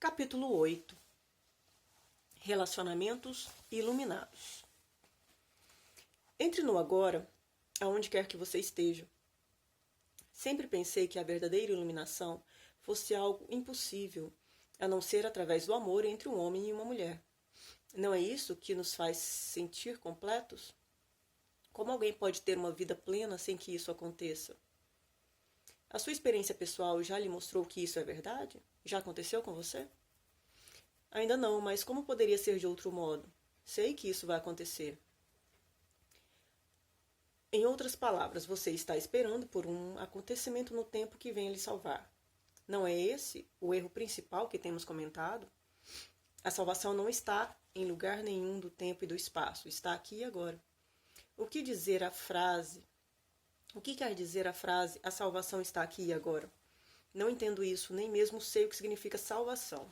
Capítulo 8. Relacionamentos iluminados. Entre no agora, aonde quer que você esteja. Sempre pensei que a verdadeira iluminação fosse algo impossível, a não ser através do amor entre um homem e uma mulher. Não é isso que nos faz sentir completos? Como alguém pode ter uma vida plena sem que isso aconteça? A sua experiência pessoal já lhe mostrou que isso é verdade? Já aconteceu com você? Ainda não, mas como poderia ser de outro modo? Sei que isso vai acontecer. Em outras palavras, você está esperando por um acontecimento no tempo que venha lhe salvar. Não é esse o erro principal que temos comentado? A salvação não está em lugar nenhum do tempo e do espaço, está aqui e agora. O que quer dizer a frase, a salvação está aqui e agora? Não entendo isso, nem mesmo sei o que significa salvação.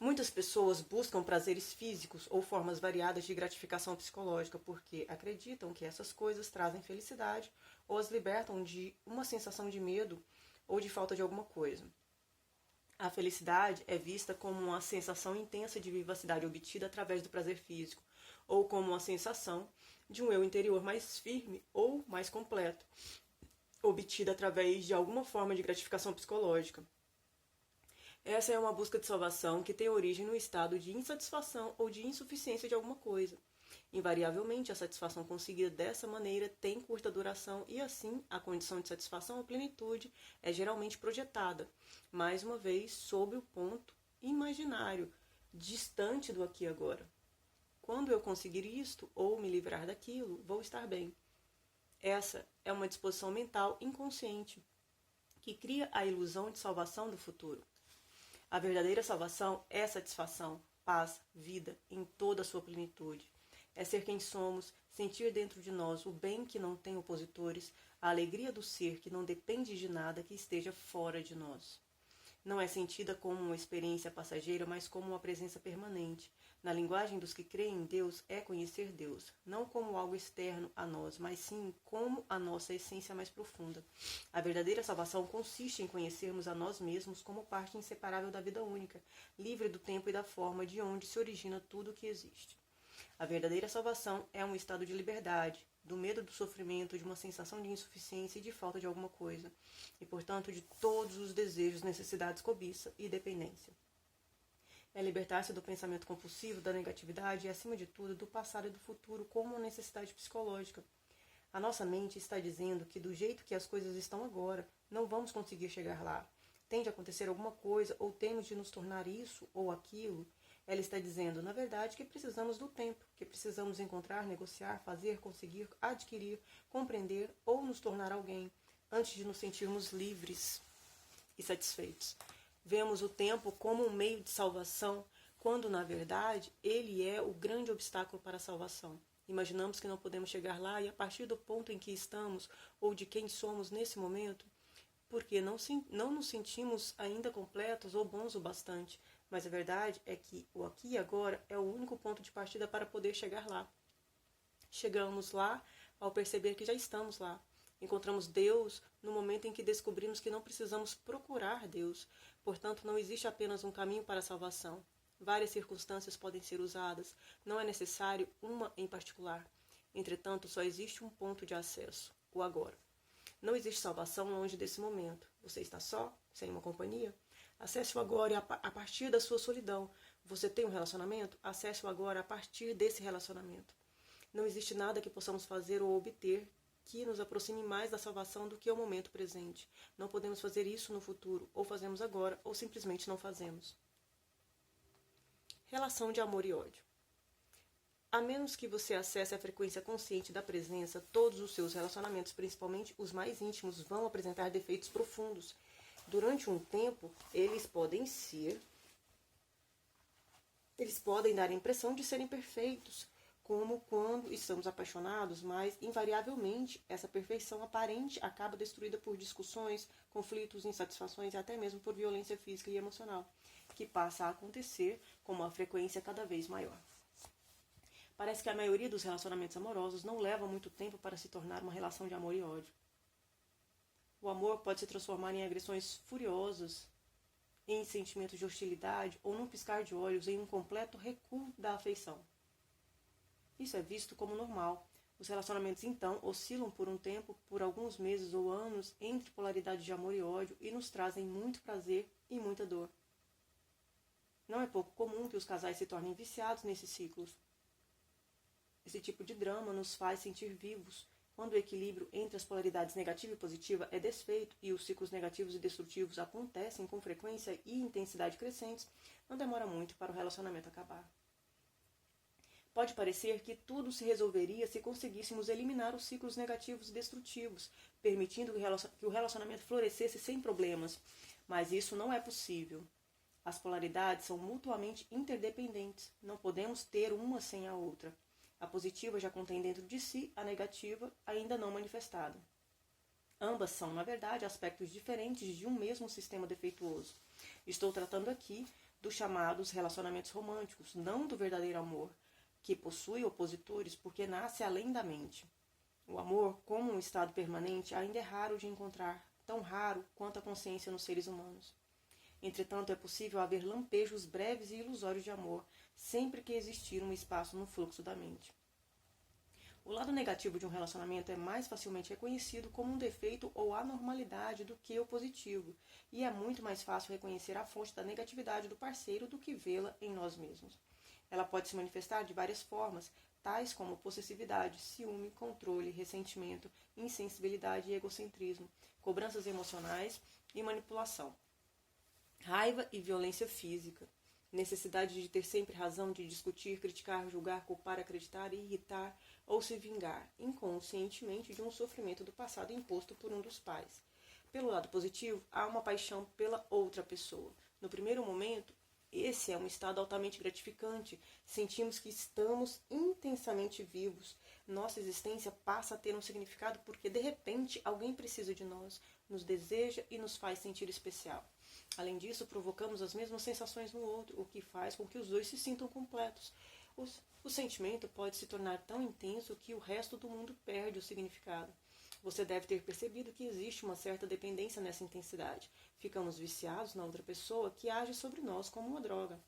Muitas pessoas buscam prazeres físicos ou formas variadas de gratificação psicológica porque acreditam que essas coisas trazem felicidade ou as libertam de uma sensação de medo ou de falta de alguma coisa. A felicidade é vista como uma sensação intensa de vivacidade obtida através do prazer físico, ou como uma sensação de um eu interior mais firme ou mais completo, obtida através de alguma forma de gratificação psicológica. Essa é uma busca de salvação que tem origem no estado de insatisfação ou de insuficiência de alguma coisa. Invariavelmente, a satisfação conseguida dessa maneira tem curta duração e, assim, a condição de satisfação ou plenitude é geralmente projetada, mais uma vez, sob o ponto imaginário, distante do aqui e agora. Quando eu conseguir isto ou me livrar daquilo, vou estar bem. Essa é uma disposição mental inconsciente que cria a ilusão de salvação do futuro. A verdadeira salvação é satisfação, paz, vida em toda a sua plenitude. É ser quem somos, sentir dentro de nós o bem que não tem opositores, a alegria do ser que não depende de nada que esteja fora de nós. Não é sentida como uma experiência passageira, mas como uma presença permanente. Na linguagem dos que creem em Deus, é conhecer Deus, não como algo externo a nós, mas sim como a nossa essência mais profunda. A verdadeira salvação consiste em conhecermos a nós mesmos como parte inseparável da vida única, livre do tempo e da forma de onde se origina tudo o que existe. A verdadeira salvação é um estado de liberdade, do medo do sofrimento, de uma sensação de insuficiência e de falta de alguma coisa, e, portanto, de todos os desejos, necessidades, cobiça e dependência. É libertar-se do pensamento compulsivo, da negatividade e, acima de tudo, do passado e do futuro como uma necessidade psicológica. A nossa mente está dizendo que, do jeito que as coisas estão agora, não vamos conseguir chegar lá. Tem de acontecer alguma coisa ou temos de nos tornar isso ou aquilo. Ela está dizendo, na verdade, que precisamos do tempo, que precisamos encontrar, negociar, fazer, conseguir, adquirir, compreender ou nos tornar alguém, antes de nos sentirmos livres e satisfeitos. Vemos o tempo como um meio de salvação, quando, na verdade, ele é o grande obstáculo para a salvação. Imaginamos que não podemos chegar lá e, a partir do ponto em que estamos ou de quem somos nesse momento, porque não nos sentimos ainda completos ou bons o bastante, mas a verdade é que o aqui e agora é o único ponto de partida para poder chegar lá. Chegamos lá ao perceber que já estamos lá. Encontramos Deus no momento em que descobrimos que não precisamos procurar Deus. Portanto, não existe apenas um caminho para a salvação. Várias circunstâncias podem ser usadas. Não é necessário uma em particular. Entretanto, só existe um ponto de acesso, o agora. Não existe salvação longe desse momento. Você está só, sem uma companhia? Acesse o agora a partir da sua solidão. Você tem um relacionamento? Acesse o agora a partir desse relacionamento. Não existe nada que possamos fazer ou obter que nos aproxime mais da salvação do que o momento presente. Não podemos fazer isso no futuro, ou fazemos agora, ou simplesmente não fazemos. Relação de amor e ódio. A menos que você acesse a frequência consciente da presença, todos os seus relacionamentos, principalmente os mais íntimos, vão apresentar defeitos profundos. Durante um tempo, eles podem dar a impressão de serem perfeitos, como quando estamos apaixonados, mas, invariavelmente, essa perfeição aparente acaba destruída por discussões, conflitos, insatisfações e até mesmo por violência física e emocional, que passa a acontecer com uma frequência cada vez maior. Parece que a maioria dos relacionamentos amorosos não leva muito tempo para se tornar uma relação de amor e ódio. O amor pode se transformar em agressões furiosas em sentimentos de hostilidade ou num piscar de olhos em um completo recuo da afeição. Isso é visto como normal. Os relacionamentos, então, oscilam por um tempo, por alguns meses ou anos, entre polaridade de amor e ódio e nos trazem muito prazer e muita dor. Não é pouco comum que os casais se tornem viciados nesses ciclos. Esse tipo de drama nos faz sentir vivos. Quando o equilíbrio entre as polaridades negativa e positiva é desfeito e os ciclos negativos e destrutivos acontecem com frequência e intensidade crescentes, não demora muito para o relacionamento acabar. Pode parecer que tudo se resolveria se conseguíssemos eliminar os ciclos negativos e destrutivos, permitindo que o relacionamento florescesse sem problemas, mas isso não é possível. As polaridades são mutuamente interdependentes, não podemos ter uma sem a outra. A positiva já contém dentro de si a negativa ainda não manifestada. Ambas são, na verdade, aspectos diferentes de um mesmo sistema defeituoso. Estou tratando aqui dos chamados relacionamentos românticos, não do verdadeiro amor, que possui opositores porque nasce além da mente. O amor, como um estado permanente, ainda é raro de encontrar, tão raro quanto a consciência nos seres humanos. Entretanto, é possível haver lampejos breves e ilusórios de amor, sempre que existir um espaço no fluxo da mente. O lado negativo de um relacionamento é mais facilmente reconhecido como um defeito ou anormalidade do que o positivo, e é muito mais fácil reconhecer a fonte da negatividade do parceiro do que vê-la em nós mesmos. Ela pode se manifestar de várias formas, tais como possessividade, ciúme, controle, ressentimento, insensibilidade e egocentrismo, cobranças emocionais e manipulação, raiva e violência física, necessidade de ter sempre razão, de discutir, criticar, julgar, culpar, acreditar, irritar ou se vingar inconscientemente de um sofrimento do passado imposto por um dos pais. Pelo lado positivo, há uma paixão pela outra pessoa. No primeiro momento, esse é um estado altamente gratificante. Sentimos que estamos intensamente vivos. Nossa existência passa a ter um significado porque, de repente, alguém precisa de nós, nos deseja e nos faz sentir especial. Além disso, provocamos as mesmas sensações no outro, o que faz com que os dois se sintam completos. O sentimento pode se tornar tão intenso que o resto do mundo perde o significado. Você deve ter percebido que existe uma certa dependência nessa intensidade. Ficamos viciados na outra pessoa que age sobre nós como uma droga.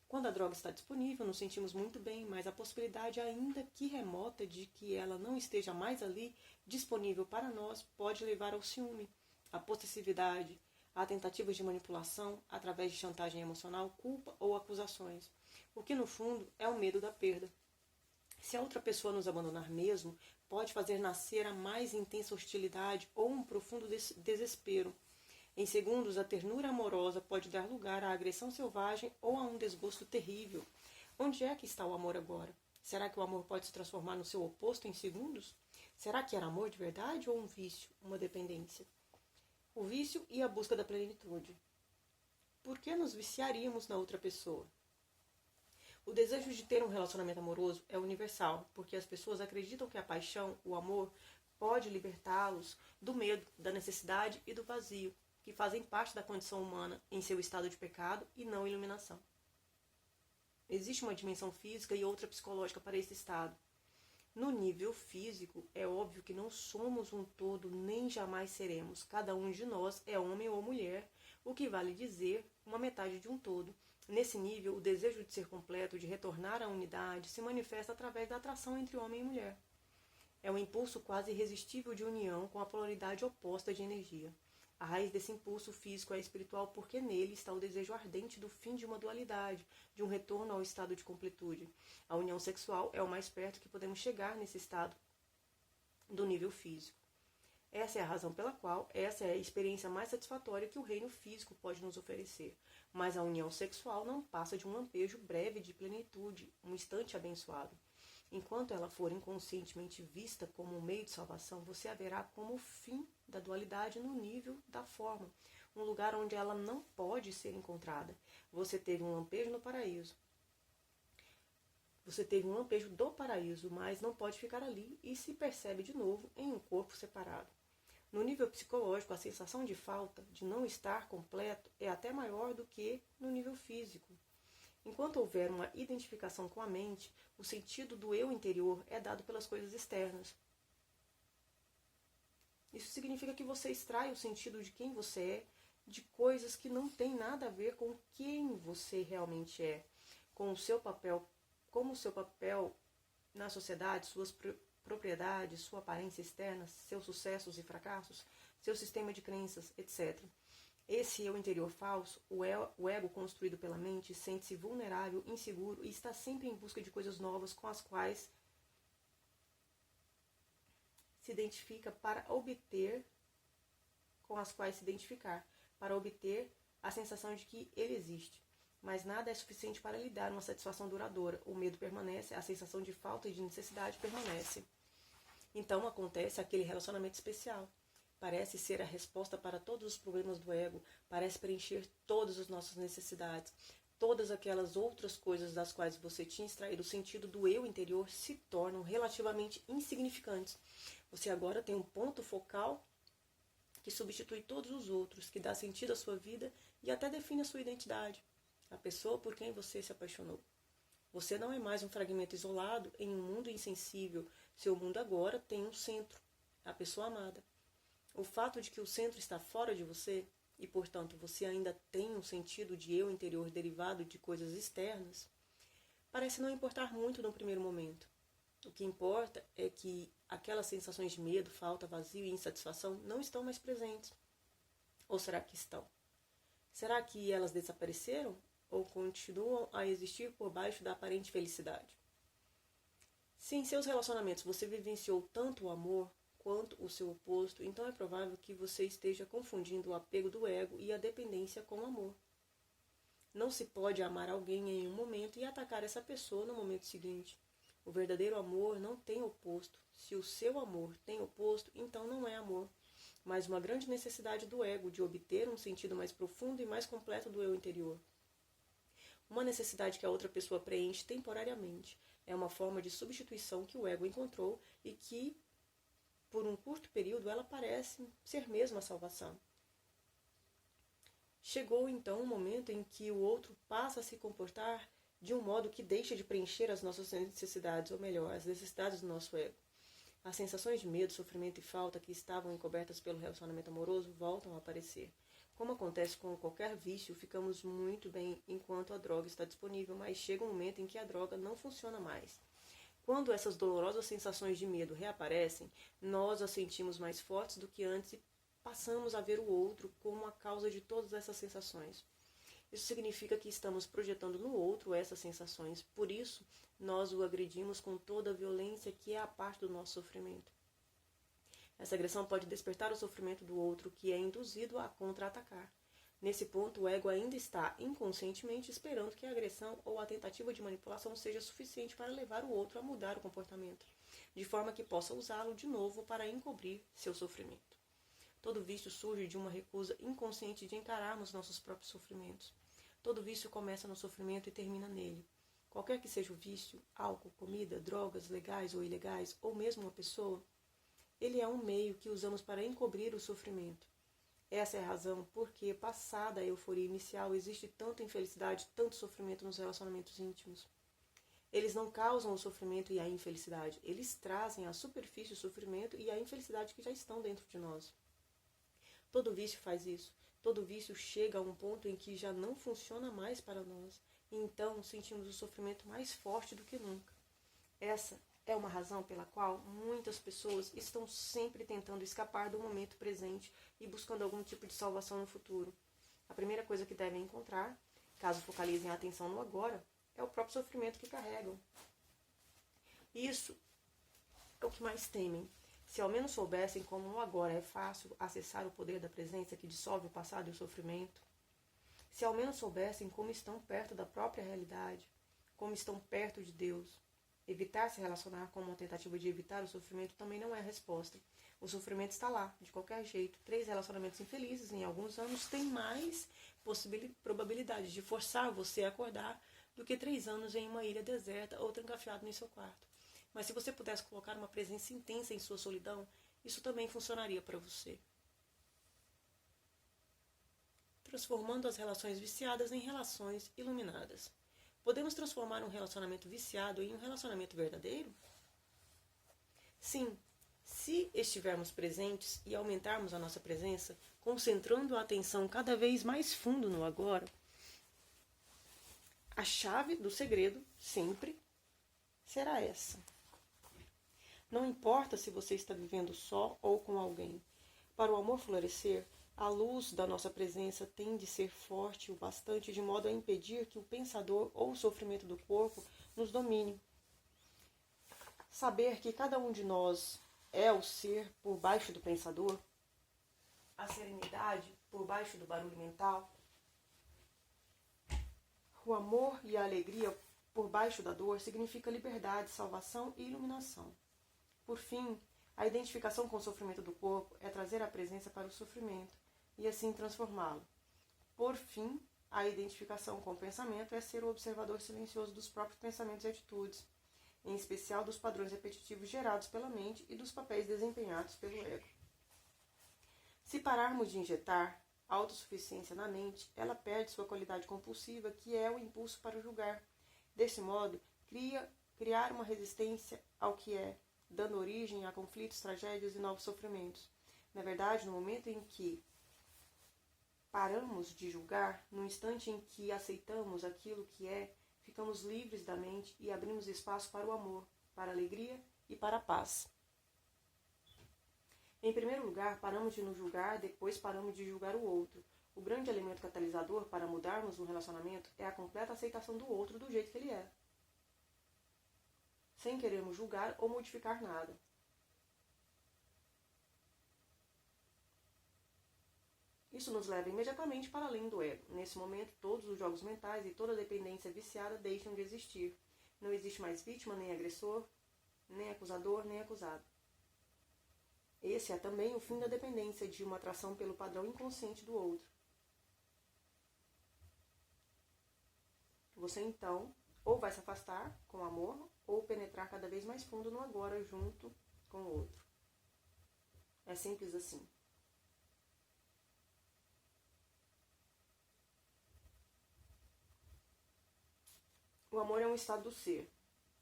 Quando a droga está disponível, nos sentimos muito bem, mas a possibilidade, ainda que remota, de que ela não esteja mais ali, disponível para nós, pode levar ao ciúme, à possessividade, a tentativas de manipulação através de chantagem emocional, culpa ou acusações, o que no fundo é o medo da perda. Se a outra pessoa nos abandonar mesmo, pode fazer nascer a mais intensa hostilidade ou um profundo desespero. Em segundos, a ternura amorosa pode dar lugar à agressão selvagem ou a um desgosto terrível. Onde é que está o amor agora? Será que o amor pode se transformar no seu oposto em segundos? Será que era amor de verdade ou um vício, uma dependência? O vício e a busca da plenitude. Por que nos viciaríamos na outra pessoa? O desejo de ter um relacionamento amoroso é universal, porque as pessoas acreditam que a paixão, o amor, pode libertá-los do medo, da necessidade e do vazio, que fazem parte da condição humana em seu estado de pecado e não iluminação. Existe uma dimensão física e outra psicológica para esse estado. No nível físico, é óbvio que não somos um todo nem jamais seremos. Cada um de nós é homem ou mulher, o que vale dizer uma metade de um todo. Nesse nível, o desejo de ser completo, de retornar à unidade, se manifesta através da atração entre homem e mulher. É um impulso quase irresistível de união com a polaridade oposta de energia. A raiz desse impulso físico é espiritual porque nele está o desejo ardente do fim de uma dualidade, de um retorno ao estado de completude. A união sexual é o mais perto que podemos chegar nesse estado do nível físico. Essa é a razão pela qual essa é a experiência mais satisfatória que o reino físico pode nos oferecer. Mas a união sexual não passa de um lampejo breve de plenitude, um instante abençoado. Enquanto ela for inconscientemente vista como um meio de salvação, você a verá como o fim da dualidade no nível da forma, um lugar onde ela não pode ser encontrada. Você teve um lampejo no paraíso. Você teve um lampejo do paraíso, mas não pode ficar ali e se percebe de novo em um corpo separado. No nível psicológico, a sensação de falta, de não estar completo, é até maior do que no nível físico. Enquanto houver uma identificação com a mente, o sentido do eu interior é dado pelas coisas externas. Isso significa que você extrai o sentido de quem você é de coisas que não têm nada a ver com quem você realmente é, com o seu papel, como o seu papel na sociedade, suas propriedades, sua aparência externa, seus sucessos e fracassos, seu sistema de crenças, etc. Esse eu interior falso, o ego construído pela mente, sente-se vulnerável, inseguro e está sempre em busca de coisas novas com as quais se identifica para obter, para obter a sensação de que ele existe. Mas nada é suficiente para lhe dar uma satisfação duradoura. O medo permanece, a sensação de falta e de necessidade permanece. Então acontece aquele relacionamento especial. Parece ser a resposta para todos os problemas do ego, parece preencher todas as nossas necessidades. Todas aquelas outras coisas das quais você tinha extraído o sentido do eu interior se tornam relativamente insignificantes. Você agora tem um ponto focal que substitui todos os outros, que dá sentido à sua vida e até define a sua identidade, a pessoa por quem você se apaixonou. Você não é mais um fragmento isolado em um mundo insensível. Seu mundo agora tem um centro, a pessoa amada. O fato de que o centro está fora de você, e portanto você ainda tem um sentido de eu interior derivado de coisas externas, parece não importar muito no primeiro momento. O que importa é que aquelas sensações de medo, falta, vazio e insatisfação não estão mais presentes. Ou será que estão? Será que elas desapareceram ou continuam a existir por baixo da aparente felicidade? Se em seus relacionamentos você vivenciou tanto o amor quanto o seu oposto, então é provável que você esteja confundindo o apego do ego e a dependência com o amor. Não se pode amar alguém em um momento e atacar essa pessoa no momento seguinte. O verdadeiro amor não tem oposto. Se o seu amor tem oposto, então não é amor, mas uma grande necessidade do ego de obter um sentido mais profundo e mais completo do eu interior. Uma necessidade que a outra pessoa preenche temporariamente. É uma forma de substituição que o ego encontrou e que, por um curto período, ela parece ser mesmo a salvação. Chegou então um momento em que o outro passa a se comportar de um modo que deixa de preencher as nossas necessidades, ou melhor, as necessidades do nosso ego. As sensações de medo, sofrimento e falta que estavam encobertas pelo relacionamento amoroso voltam a aparecer. Como acontece com qualquer vício, ficamos muito bem enquanto a droga está disponível, mas chega um momento em que a droga não funciona mais. Quando essas dolorosas sensações de medo reaparecem, nós as sentimos mais fortes do que antes e passamos a ver o outro como a causa de todas essas sensações. Isso significa que estamos projetando no outro essas sensações, por isso nós o agredimos com toda a violência que é a parte do nosso sofrimento. Essa agressão pode despertar o sofrimento do outro, que é induzido a contra-atacar. Nesse ponto, o ego ainda está inconscientemente esperando que a agressão ou a tentativa de manipulação seja suficiente para levar o outro a mudar o comportamento, de forma que possa usá-lo de novo para encobrir seu sofrimento. Todo vício surge de uma recusa inconsciente de encararmos nossos próprios sofrimentos. Todo vício começa no sofrimento e termina nele. Qualquer que seja o vício, álcool, comida, drogas, legais ou ilegais, ou mesmo uma pessoa, ele é um meio que usamos para encobrir o sofrimento. Essa é a razão porque, passada a euforia inicial, existe tanta infelicidade, tanto sofrimento nos relacionamentos íntimos. Eles não causam o sofrimento e a infelicidade, eles trazem à superfície o sofrimento e a infelicidade que já estão dentro de nós. Todo vício faz isso. Todo vício chega a um ponto em que já não funciona mais para nós, e então sentimos o sofrimento mais forte do que nunca. Essa é uma razão pela qual muitas pessoas estão sempre tentando escapar do momento presente e buscando algum tipo de salvação no futuro. A primeira coisa que devem encontrar, caso focalizem a atenção no agora, é o próprio sofrimento que carregam. Isso é o que mais temem. Se ao menos soubessem como no agora é fácil acessar o poder da presença que dissolve o passado e o sofrimento, se ao menos soubessem como estão perto da própria realidade, como estão perto de Deus. Evitar se relacionar com uma tentativa de evitar o sofrimento também não é a resposta. O sofrimento está lá, de qualquer jeito. 3 relacionamentos infelizes em alguns anos têm mais probabilidade de forçar você a acordar do que 3 anos em uma ilha deserta ou trancafiado em seu quarto. Mas se você pudesse colocar uma presença intensa em sua solidão, isso também funcionaria para você. Transformando as relações viciadas em relações iluminadas. Podemos transformar um relacionamento viciado em um relacionamento verdadeiro? Sim, Se estivermos presentes e aumentarmos a nossa presença, concentrando a atenção cada vez mais fundo no agora, a chave do segredo sempre será essa. Não importa se você está vivendo só ou com alguém. Para o amor florescer, a luz da nossa presença tem de ser forte o bastante de modo a impedir que o pensador ou o sofrimento do corpo nos domine. Saber que cada um de nós é o ser por baixo do pensador, a serenidade por baixo do barulho mental, o amor e a alegria por baixo da dor significa liberdade, salvação e iluminação. Por fim, a identificação com o sofrimento do corpo é trazer a presença para o sofrimento e assim transformá-lo. Por fim, a identificação com o pensamento é ser o observador silencioso dos próprios pensamentos e atitudes, em especial dos padrões repetitivos gerados pela mente e dos papéis desempenhados pelo ego. Se pararmos de injetar autossuficiência na mente, ela perde sua qualidade compulsiva, que é o impulso para julgar. Desse modo, criar uma resistência ao que é, dando origem a conflitos, tragédias e novos sofrimentos. Na verdade, no momento em que paramos de julgar, no instante em que aceitamos aquilo que é, ficamos livres da mente e abrimos espaço para o amor, para a alegria e para a paz. Em primeiro lugar, paramos de nos julgar, depois paramos de julgar o outro. O grande elemento catalisador para mudarmos um relacionamento é a completa aceitação do outro do jeito que ele é, sem querermos julgar ou modificar nada. Isso nos leva imediatamente para além do ego. Nesse momento, todos os jogos mentais e toda dependência viciada deixam de existir. Não existe mais vítima, nem agressor, nem acusador, nem acusado. Esse é também o fim da dependência de uma atração pelo padrão inconsciente do outro. Você então ou vai se afastar com amor ou penetrar cada vez mais fundo no agora junto com o outro. É simples assim. O amor é um estado do ser.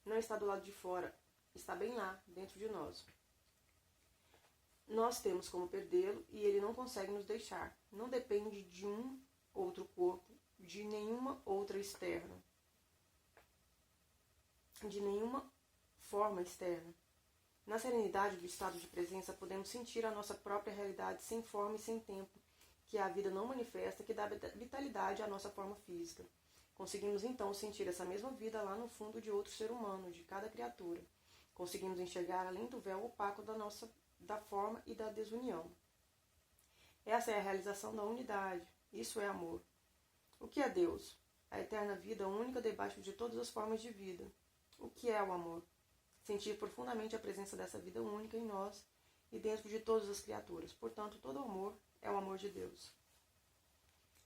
Não está do lado de fora, está bem lá, dentro de nós. Nós temos como perdê-lo e ele não consegue nos deixar. Não depende de um outro corpo, de nenhuma outra externa, de nenhuma forma externa. Na serenidade do estado de presença, podemos sentir a nossa própria realidade sem forma e sem tempo, que a vida não manifesta, que dá vitalidade à nossa forma física. Conseguimos então sentir essa mesma vida lá no fundo de outro ser humano, de cada criatura. Conseguimos enxergar além do véu opaco da forma e da desunião. Essa é a realização da unidade. Isso é amor. O que é Deus? A eterna vida única debaixo de todas as formas de vida. O que é o amor? Sentir profundamente a presença dessa vida única em nós e dentro de todas as criaturas. Portanto, todo amor é o amor de Deus.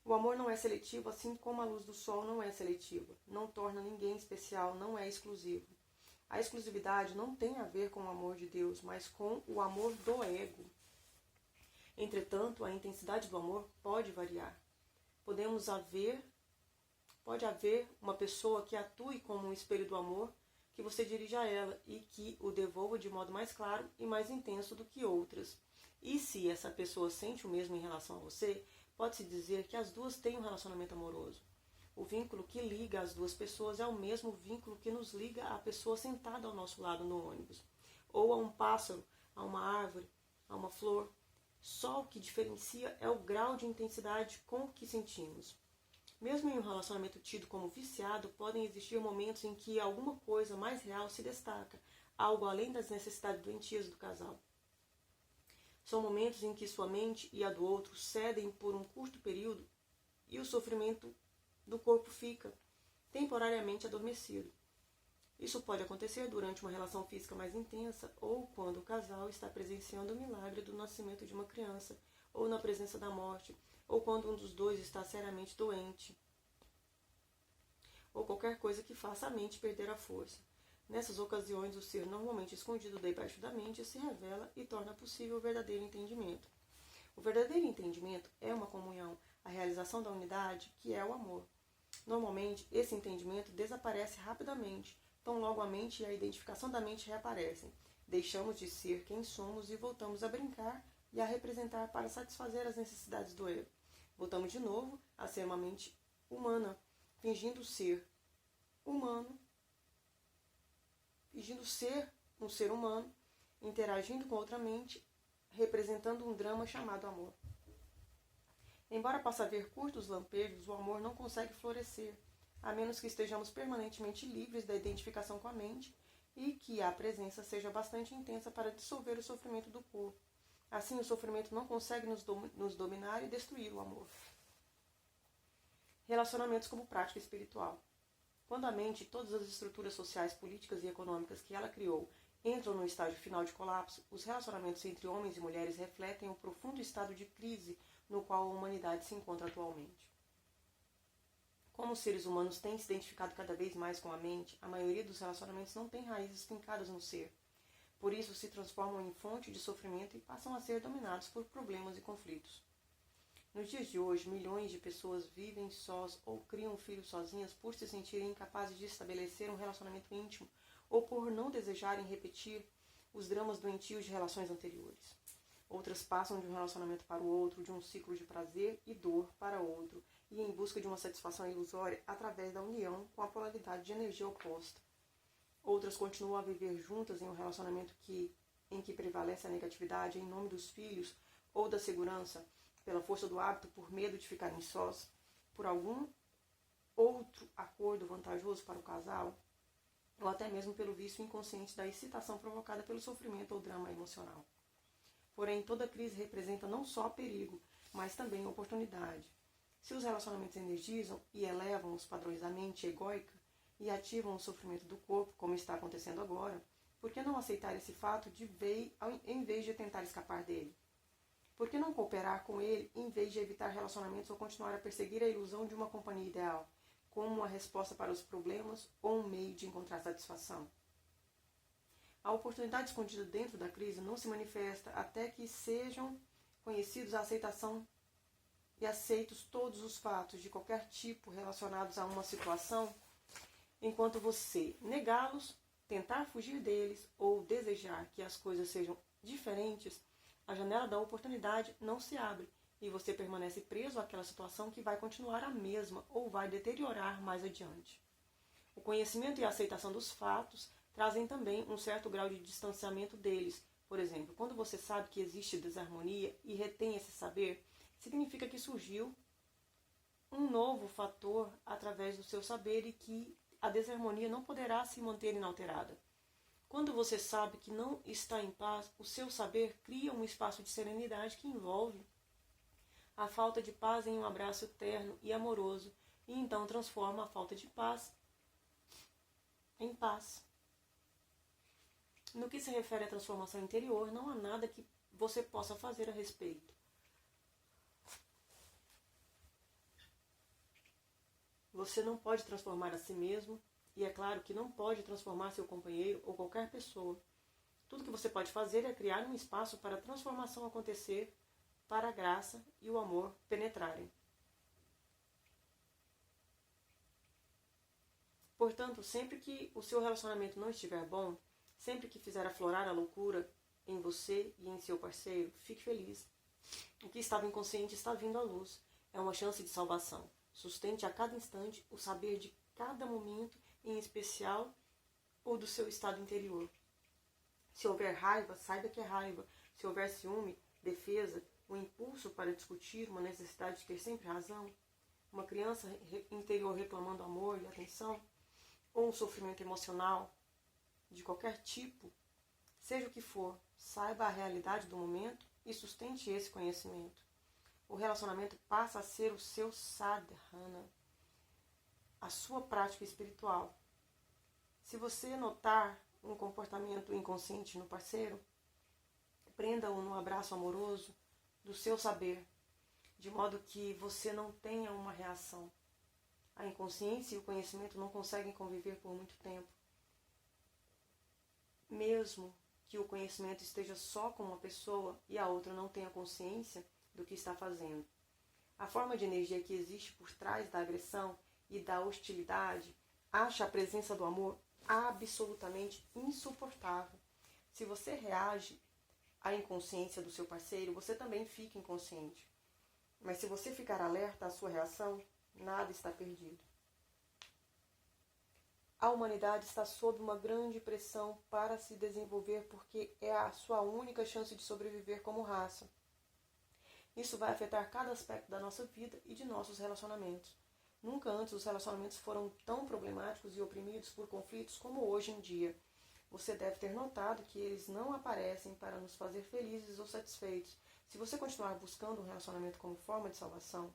O amor não é seletivo, assim como a luz do sol não é seletiva. Não torna ninguém especial, não é exclusivo. A exclusividade não tem a ver com o amor de Deus, mas com o amor do ego. Entretanto, a intensidade do amor pode variar. Pode haver uma pessoa que atue como um espelho do amor, que você dirija a ela e que o devolva de modo mais claro e mais intenso do que outras. E se essa pessoa sente o mesmo em relação a você, pode-se dizer que as duas têm um relacionamento amoroso. O vínculo que liga as duas pessoas é o mesmo vínculo que nos liga à pessoa sentada ao nosso lado no ônibus, ou a um pássaro, a uma árvore, a uma flor. Só o que diferencia é o grau de intensidade com que sentimos. Mesmo em um relacionamento tido como viciado, podem existir momentos em que alguma coisa mais real se destaca, algo além das necessidades doentias do casal. São momentos em que sua mente e a do outro cedem por um curto período e o sofrimento do corpo fica temporariamente adormecido. Isso pode acontecer durante uma relação física mais intensa ou quando o casal está presenciando o milagre do nascimento de uma criança, ou na presença da morte, ou quando um dos dois está seriamente doente, ou qualquer coisa que faça a mente perder a força. Nessas ocasiões, o ser normalmente escondido debaixo da mente se revela e torna possível o verdadeiro entendimento. O verdadeiro entendimento é uma comunhão, a realização da unidade, que é o amor. Normalmente, esse entendimento desaparece rapidamente, tão logo a mente e a identificação da mente reaparecem. Deixamos de ser quem somos e voltamos a brincar e a representar para satisfazer as necessidades do ego. Voltamos de novo a ser uma mente humana, fingindo ser um ser humano, interagindo com outra mente, representando um drama chamado amor. Embora possa haver curtos lampejos, o amor não consegue florescer, a menos que estejamos permanentemente livres da identificação com a mente e que a presença seja bastante intensa para dissolver o sofrimento do corpo. Assim, o sofrimento não consegue nos dominar e destruir o amor. Relacionamentos como prática espiritual. Quando a mente e todas as estruturas sociais, políticas e econômicas que ela criou entram no estágio final de colapso, os relacionamentos entre homens e mulheres refletem o profundo estado de crise no qual a humanidade se encontra atualmente. Como os seres humanos têm se identificado cada vez mais com a mente, a maioria dos relacionamentos não tem raízes fincadas no ser. Por isso, se transformam em fonte de sofrimento e passam a ser dominados por problemas e conflitos. Nos dias de hoje, milhões de pessoas vivem sós ou criam filhos sozinhas por se sentirem incapazes de estabelecer um relacionamento íntimo ou por não desejarem repetir os dramas doentios de relações anteriores. Outras passam de um relacionamento para o outro, de um ciclo de prazer e dor para outro, e em busca de uma satisfação ilusória através da união com a polaridade de energia oposta. Outras continuam a viver juntas em um relacionamento em que prevalece a negatividade em nome dos filhos ou da segurança, pela força do hábito, por medo de ficarem sós, por algum outro acordo vantajoso para o casal, ou até mesmo pelo vício inconsciente da excitação provocada pelo sofrimento ou drama emocional. Porém, toda crise representa não só perigo, mas também oportunidade. Se os relacionamentos energizam e elevam os padrões da mente egóica e ativam o sofrimento do corpo, como está acontecendo agora, por que não aceitar esse fato em vez de tentar escapar dele? Por que não cooperar com ele em vez de evitar relacionamentos ou continuar a perseguir a ilusão de uma companhia ideal, como uma resposta para os problemas ou um meio de encontrar satisfação? A oportunidade escondida dentro da crise não se manifesta até que sejam conhecidos a aceitação e aceitos todos os fatos de qualquer tipo relacionados a uma situação. Enquanto você negá-los, tentar fugir deles ou desejar que as coisas sejam diferentes, a janela da oportunidade não se abre e você permanece preso àquela situação que vai continuar a mesma ou vai deteriorar mais adiante. O conhecimento e a aceitação dos fatos trazem também um certo grau de distanciamento deles. Por exemplo, quando você sabe que existe desarmonia e retém esse saber, significa que surgiu um novo fator através do seu saber e que a desarmonia não poderá se manter inalterada. Quando você sabe que não está em paz, o seu saber cria um espaço de serenidade que envolve a falta de paz em um abraço terno e amoroso, e então transforma a falta de paz em paz. No que se refere à transformação interior, não há nada que você possa fazer a respeito. Você não pode transformar a si mesmo, e é claro que não pode transformar seu companheiro ou qualquer pessoa. Tudo que você pode fazer é criar um espaço para a transformação acontecer, para a graça e o amor penetrarem. Portanto, sempre que o seu relacionamento não estiver bom, sempre que fizer aflorar a loucura em você e em seu parceiro, fique feliz. O que estava inconsciente está vindo à luz. É uma chance de salvação. Sustente a cada instante o saber de cada momento, em especial ou do seu estado interior. Se houver raiva, saiba que é raiva. Se houver ciúme, defesa, um impulso para discutir, uma necessidade de ter sempre razão, uma criança interior reclamando amor e atenção, ou um sofrimento emocional de qualquer tipo, seja o que for, saiba a realidade do momento e sustente esse conhecimento. O relacionamento passa a ser o seu sadhana, a sua prática espiritual. Se você notar um comportamento inconsciente no parceiro, prenda-o no abraço amoroso do seu saber, de modo que você não tenha uma reação. A inconsciência e o conhecimento não conseguem conviver por muito tempo. Mesmo que o conhecimento esteja só com uma pessoa e a outra não tenha consciência do que está fazendo. A forma de energia que existe por trás da agressão e da hostilidade acha a presença do amor absolutamente insuportável. Se você reage à inconsciência do seu parceiro, você também fica inconsciente. Mas se você ficar alerta à sua reação, nada está perdido. A humanidade está sob uma grande pressão para se desenvolver porque é a sua única chance de sobreviver como raça. Isso vai afetar cada aspecto da nossa vida e de nossos relacionamentos. Nunca antes os relacionamentos foram tão problemáticos e oprimidos por conflitos como hoje em dia. Você deve ter notado que eles não aparecem para nos fazer felizes ou satisfeitos. Se você continuar buscando um relacionamento como forma de salvação,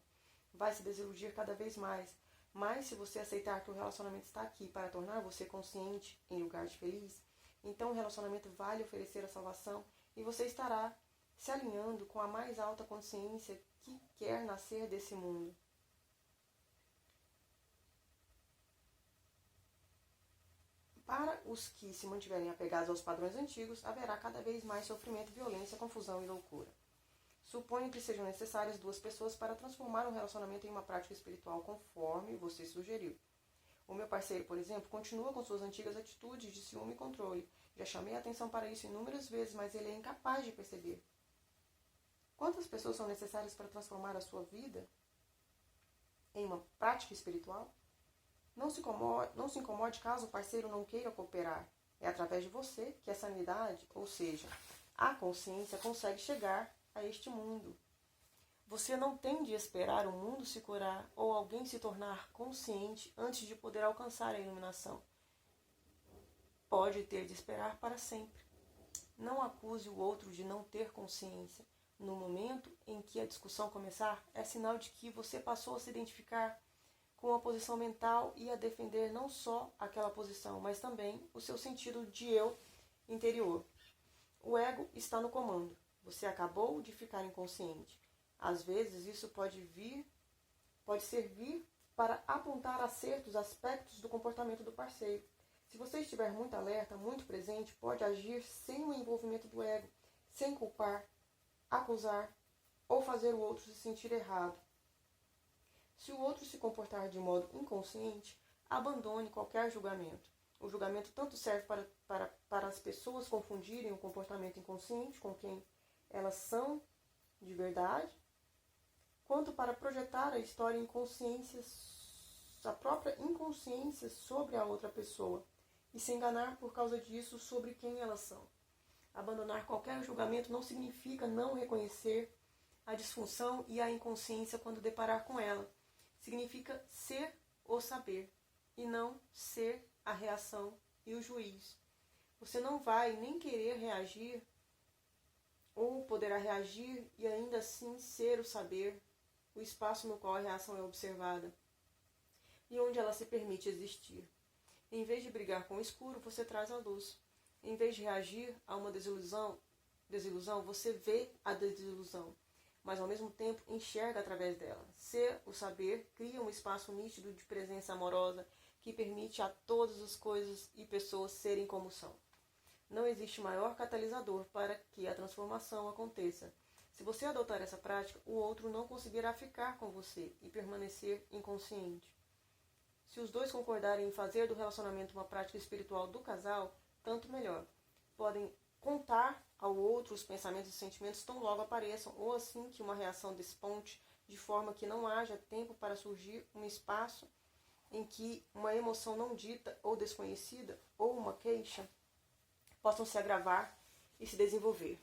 vai se desiludir cada vez mais. Mas se você aceitar que o relacionamento está aqui para tornar você consciente em lugar de feliz, então o relacionamento vai lhe oferecer a salvação e você estará se alinhando com a mais alta consciência que quer nascer desse mundo. Para os que se mantiverem apegados aos padrões antigos, haverá cada vez mais sofrimento, violência, confusão e loucura. Suponho que sejam necessárias 2 pessoas para transformar um relacionamento em uma prática espiritual conforme você sugeriu. O meu parceiro, por exemplo, continua com suas antigas atitudes de ciúme e controle. Já chamei a atenção para isso inúmeras vezes, mas ele é incapaz de perceber. Quantas pessoas são necessárias para transformar a sua vida em uma prática espiritual? Não se incomode caso o parceiro não queira cooperar. É através de você que a sanidade, ou seja, a consciência, consegue chegar a este mundo. Você não tem de esperar o mundo se curar ou alguém se tornar consciente antes de poder alcançar a iluminação. Pode ter de esperar para sempre. Não acuse o outro de não ter consciência. No momento em que a discussão começar, é sinal de que você passou a se identificar com a posição mental e a defender não só aquela posição, mas também o seu sentido de eu interior. O ego está no comando. Você acabou de ficar inconsciente. Às vezes isso pode servir para apontar a certos aspectos do comportamento do parceiro. Se você estiver muito alerta, muito presente, pode agir sem o envolvimento do ego, sem culpar, acusar ou fazer o outro se sentir errado. Se o outro se comportar de modo inconsciente, abandone qualquer julgamento. O julgamento tanto serve para as pessoas confundirem o comportamento inconsciente com quem elas são de verdade, quanto para projetar a história a própria inconsciência sobre a outra pessoa e se enganar por causa disso sobre quem elas são. Abandonar qualquer julgamento não significa não reconhecer a disfunção e a inconsciência quando deparar com ela. Significa ser o saber e não ser a reação e o juiz. Você não vai nem querer reagir ou poderá reagir e ainda assim ser o saber, o espaço no qual a reação é observada e onde ela se permite existir. Em vez de brigar com o escuro, você traz a luz. Em vez de reagir a uma desilusão, você vê a desilusão, mas ao mesmo tempo enxerga através dela. Ser o saber cria um espaço nítido de presença amorosa que permite a todas as coisas e pessoas serem como são. Não existe maior catalisador para que a transformação aconteça. Se você adotar essa prática, o outro não conseguirá ficar com você e permanecer inconsciente. Se os dois concordarem em fazer do relacionamento uma prática espiritual do casal, tanto melhor. Podem contar ao outro os pensamentos e sentimentos tão logo apareçam, ou assim que uma reação desponte, de forma que não haja tempo para surgir um espaço em que uma emoção não dita ou desconhecida, ou uma queixa, possam se agravar e se desenvolver.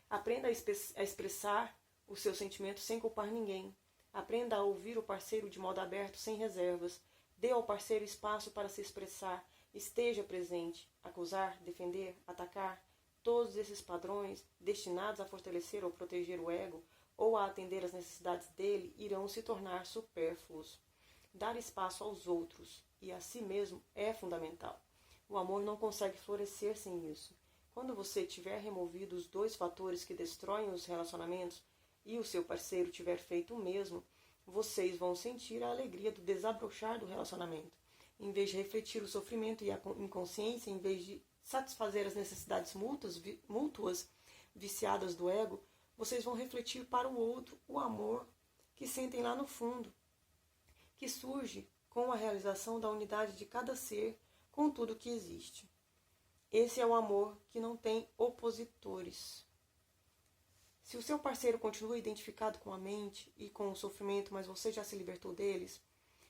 Aprenda a expressar os seus sentimentos sem culpar ninguém. Aprenda a ouvir o parceiro de modo aberto, sem reservas. Dê ao parceiro espaço para se expressar. Esteja presente. Acusar, defender, atacar. Todos esses padrões, destinados a fortalecer ou proteger o ego, ou a atender às necessidades dele, irão se tornar supérfluos. Dar espaço aos outros e a si mesmo é fundamental. O amor não consegue florescer sem isso. Quando você tiver removido os 2 fatores que destroem os relacionamentos e o seu parceiro tiver feito o mesmo, vocês vão sentir a alegria do desabrochar do relacionamento. Em vez de refletir o sofrimento e a inconsciência, em vez de satisfazer as necessidades mútuas viciadas do ego, vocês vão refletir para o outro o amor que sentem lá no fundo, que surge com a realização da unidade de cada ser com tudo que existe. Esse é o amor que não tem opositores. Se o seu parceiro continua identificado com a mente e com o sofrimento, mas você já se libertou deles,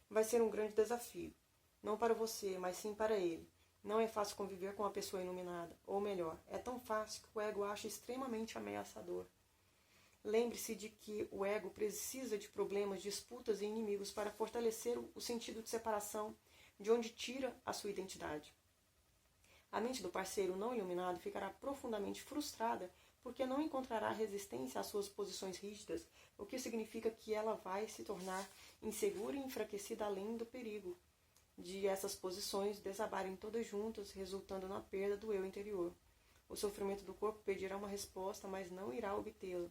vai ser um grande desafio. Não para você, mas sim para ele. Não é fácil conviver com uma pessoa iluminada. Ou melhor, é tão fácil que o ego acha extremamente ameaçador. Lembre-se de que o ego precisa de problemas, disputas e inimigos para fortalecer o sentido de separação, de onde tira a sua identidade. A mente do parceiro não iluminado ficará profundamente frustrada porque não encontrará resistência às suas posições rígidas, o que significa que ela vai se tornar insegura e enfraquecida além do perigo de essas posições desabarem todas juntas, resultando na perda do eu interior. O sofrimento do corpo pedirá uma resposta, mas não irá obtê-la.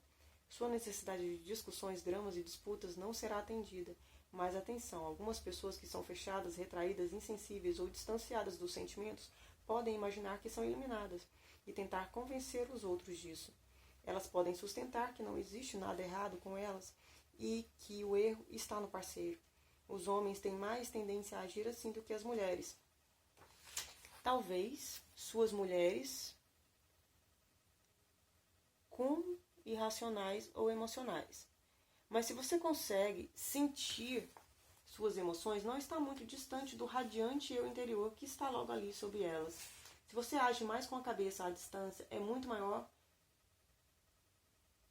Sua necessidade de discussões, dramas e disputas não será atendida. Mas atenção, algumas pessoas que são fechadas, retraídas, insensíveis ou distanciadas dos sentimentos podem imaginar que são iluminadas e tentar convencer os outros disso. Elas podem sustentar que não existe nada errado com elas e que o erro está no parceiro. Os homens têm mais tendência a agir assim do que as mulheres. Talvez suas mulheres como irracionais ou emocionais. Mas se você consegue sentir suas emoções, não está muito distante do radiante eu interior que está logo ali sobre elas. Se você age mais com a cabeça, a distância é muito maior.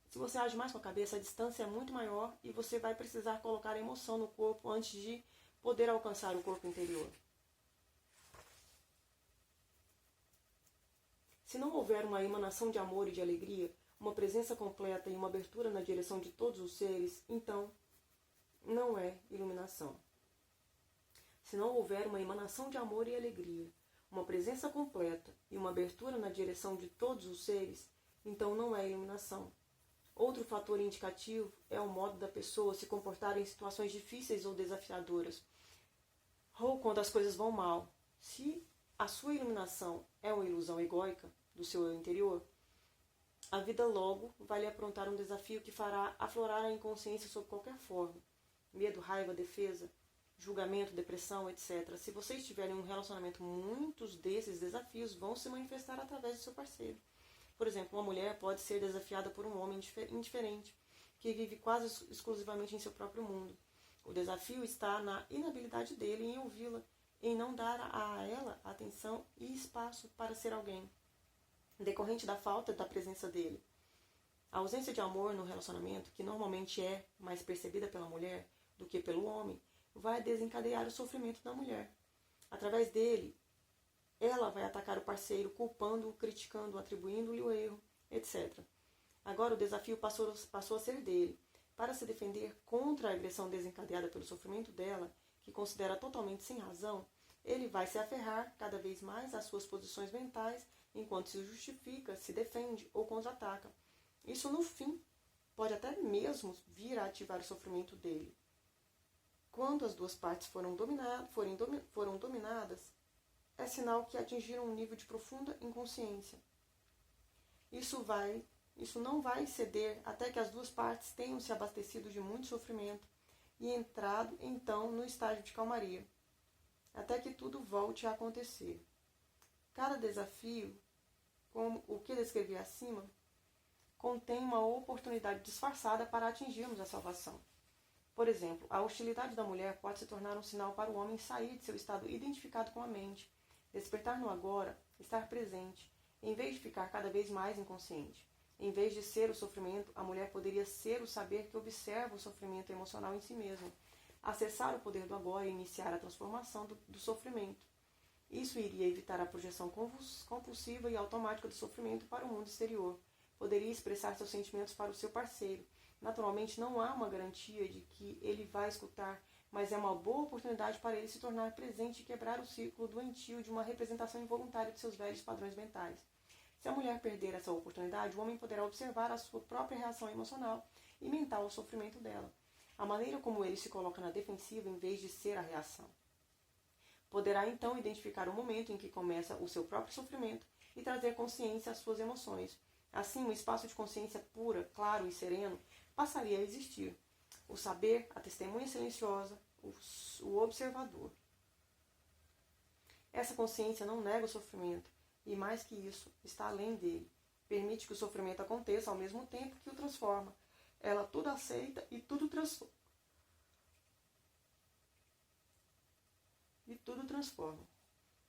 Se você age mais com a cabeça, a distância é muito maior e você vai precisar colocar a emoção no corpo antes de poder alcançar o corpo interior. Se não houver uma emanação de amor e de alegria, uma presença completa e uma abertura na direção de todos os seres, então não é iluminação. Se não houver uma emanação de amor e alegria, uma presença completa e uma abertura na direção de todos os seres, então não é iluminação. Outro fator indicativo é o modo da pessoa se comportar em situações difíceis ou desafiadoras, ou quando as coisas vão mal. Se a sua iluminação é uma ilusão egóica do seu eu interior, a vida logo vai lhe aprontar um desafio que fará aflorar a inconsciência sob qualquer forma. Medo, raiva, defesa, julgamento, depressão, etc. Se você estiver em um relacionamento, muitos desses desafios vão se manifestar através do seu parceiro. Por exemplo, uma mulher pode ser desafiada por um homem indiferente, que vive quase exclusivamente em seu próprio mundo. O desafio está na inabilidade dele em ouvi-la, em não dar a ela atenção e espaço para ser alguém, decorrente da falta da presença dele. A ausência de amor no relacionamento, que normalmente é mais percebida pela mulher do que pelo homem, vai desencadear o sofrimento da mulher. Através dele, ela vai atacar o parceiro, culpando-o, criticando-o, atribuindo-lhe o erro, etc. Agora o desafio passou a ser dele. Para se defender contra a agressão desencadeada pelo sofrimento dela, que considera totalmente sem razão, ele vai se aferrar cada vez mais às suas posições mentais, enquanto se justifica, se defende ou contra-ataca. Isso, no fim, pode até mesmo vir a ativar o sofrimento dele. Quando as duas partes foram dominadas, é sinal que atingiram um nível de profunda inconsciência. Isso não vai ceder até que as duas partes tenham se abastecido de muito sofrimento e entrado, então, no estágio de calmaria, até que tudo volte a acontecer. Cada desafio, como o que descrevi acima, contém uma oportunidade disfarçada para atingirmos a salvação. Por exemplo, a hostilidade da mulher pode se tornar um sinal para o homem sair de seu estado identificado com a mente, despertar no agora, estar presente, em vez de ficar cada vez mais inconsciente. Em vez de ser o sofrimento, a mulher poderia ser o saber que observa o sofrimento emocional em si mesma, acessar o poder do agora e iniciar a transformação do sofrimento. Isso iria evitar a projeção compulsiva e automática do sofrimento para o mundo exterior. Poderia expressar seus sentimentos para o seu parceiro. Naturalmente, não há uma garantia de que ele vai escutar, mas é uma boa oportunidade para ele se tornar presente e quebrar o círculo doentio de uma representação involuntária de seus velhos padrões mentais. Se a mulher perder essa oportunidade, o homem poderá observar a sua própria reação emocional e mental ao sofrimento dela, a maneira como ele se coloca na defensiva em vez de ser a reação. Poderá então identificar o momento em que começa o seu próprio sofrimento e trazer consciência às suas emoções. Assim, um espaço de consciência pura, claro e sereno passaria a existir. O saber, a testemunha silenciosa, o observador. Essa consciência não nega o sofrimento, e mais que isso, está além dele. Permite que o sofrimento aconteça ao mesmo tempo que o transforma. Ela tudo aceita e tudo transforma.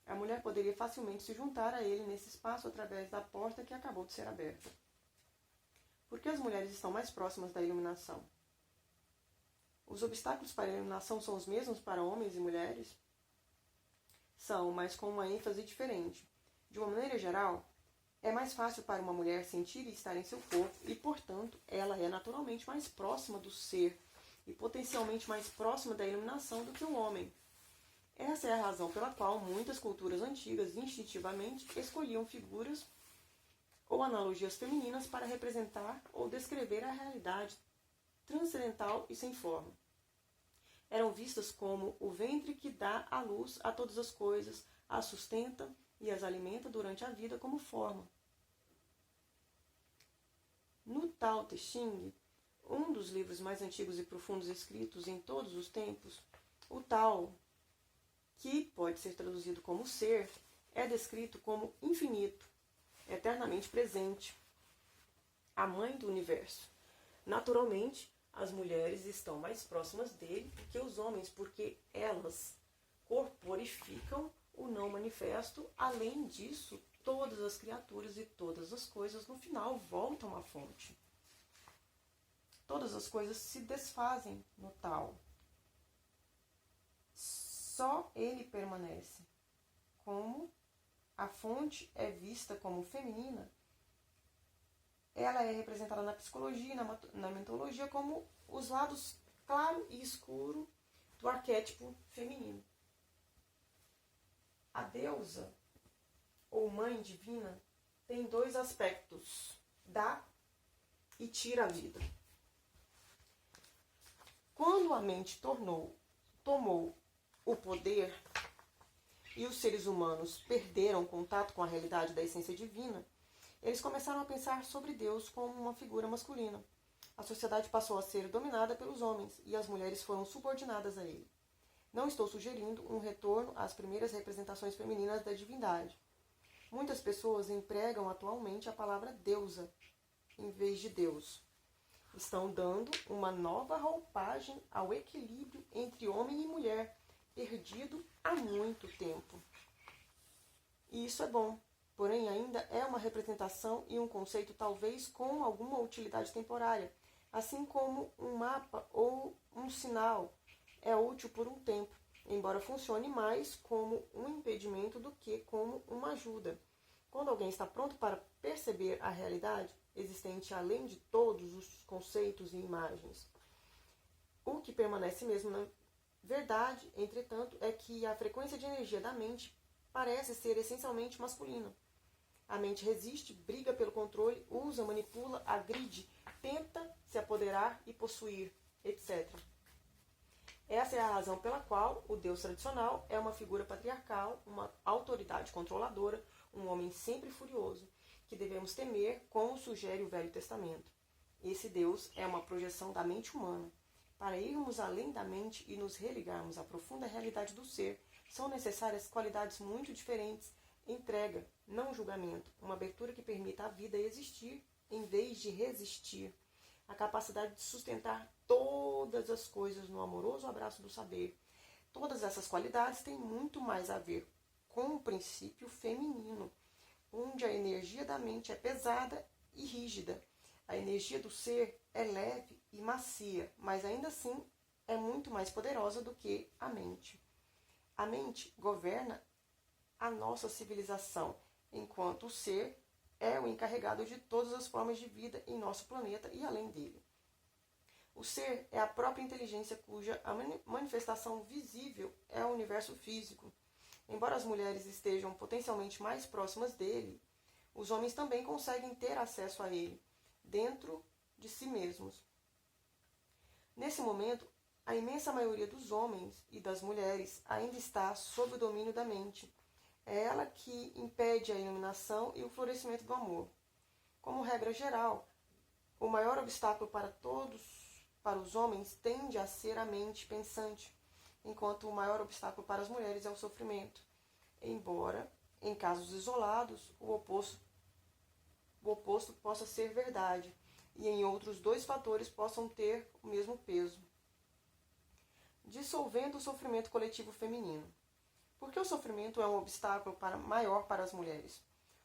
A mulher poderia facilmente se juntar a ele nesse espaço através da porta que acabou de ser aberta. Por que as mulheres estão mais próximas da iluminação? Os obstáculos para a iluminação são os mesmos para homens e mulheres? São, mas com uma ênfase diferente. De uma maneira geral, é mais fácil para uma mulher sentir e estar em seu corpo e, portanto, ela é naturalmente mais próxima do ser e potencialmente mais próxima da iluminação do que o homem. Essa é a razão pela qual muitas culturas antigas instintivamente escolhiam figuras ou analogias femininas para representar ou descrever a realidade transcendental e sem forma. Eram vistas como o ventre que dá a luz a todas as coisas, as sustenta e as alimenta durante a vida como forma. No Tao Te Ching, um dos livros mais antigos e profundos escritos em todos os tempos, o Tao, que pode ser traduzido como ser, é descrito como infinito, eternamente presente, a mãe do universo. Naturalmente, as mulheres estão mais próximas dele do que os homens, porque elas corporificam o não manifesto. Além disso, todas as criaturas e todas as coisas no final voltam à fonte. Todas as coisas se desfazem no Tao. Só ele permanece. Como a fonte é vista como feminina, ela é representada na psicologia e na mitologia como os lados claro e escuro do arquétipo feminino. A deusa, ou mãe divina, tem dois aspectos: dá e tira a vida. Quando a mente tomou o poder e os seres humanos perderam contato com a realidade da essência divina, eles começaram a pensar sobre Deus como uma figura masculina. A sociedade passou a ser dominada pelos homens e as mulheres foram subordinadas a ele. Não estou sugerindo um retorno às primeiras representações femininas da divindade. Muitas pessoas empregam atualmente a palavra deusa em vez de Deus. Estão dando uma nova roupagem ao equilíbrio entre homem e mulher, perdido há muito tempo. E isso é bom. Porém, ainda é uma representação e um conceito talvez com alguma utilidade temporária, assim como um mapa ou um sinal é útil por um tempo, embora funcione mais como um impedimento do que como uma ajuda. Quando alguém está pronto para perceber a realidade existente além de todos os conceitos e imagens, o que permanece mesmo na verdade, entretanto, é que a frequência de energia da mente parece ser essencialmente masculina. A mente resiste, briga pelo controle, usa, manipula, agride, tenta se apoderar e possuir, etc. Essa é a razão pela qual o Deus tradicional é uma figura patriarcal, uma autoridade controladora, um homem sempre furioso, que devemos temer, como sugere o Velho Testamento. Esse Deus é uma projeção da mente humana. Para irmos além da mente e nos religarmos à profunda realidade do ser, são necessárias qualidades muito diferentes: entrega, não julgamento, uma abertura que permita à vida existir em vez de resistir, a capacidade de sustentar todas as coisas no amoroso abraço do saber. Todas essas qualidades têm muito mais a ver com o princípio feminino, onde a energia da mente é pesada e rígida. A energia do ser é leve e macia, mas ainda assim é muito mais poderosa do que a mente. A mente governa a nossa civilização, enquanto o ser é o encarregado de todas as formas de vida em nosso planeta e além dele. O ser é a própria inteligência cuja manifestação visível é o universo físico. Embora as mulheres estejam potencialmente mais próximas dele, os homens também conseguem ter acesso a ele, dentro de si mesmos. Nesse momento, a imensa maioria dos homens e das mulheres ainda está sob o domínio da mente. É ela que impede a iluminação e o florescimento do amor. Como regra geral, o maior obstáculo para os homens, tende a ser a mente pensante, enquanto o maior obstáculo para as mulheres é o sofrimento. Embora em casos isolados, o oposto possa ser verdade, e em outros dois fatores possam ter o mesmo peso. Dissolvendo o sofrimento coletivo feminino. Por que o sofrimento é um obstáculo maior para as mulheres?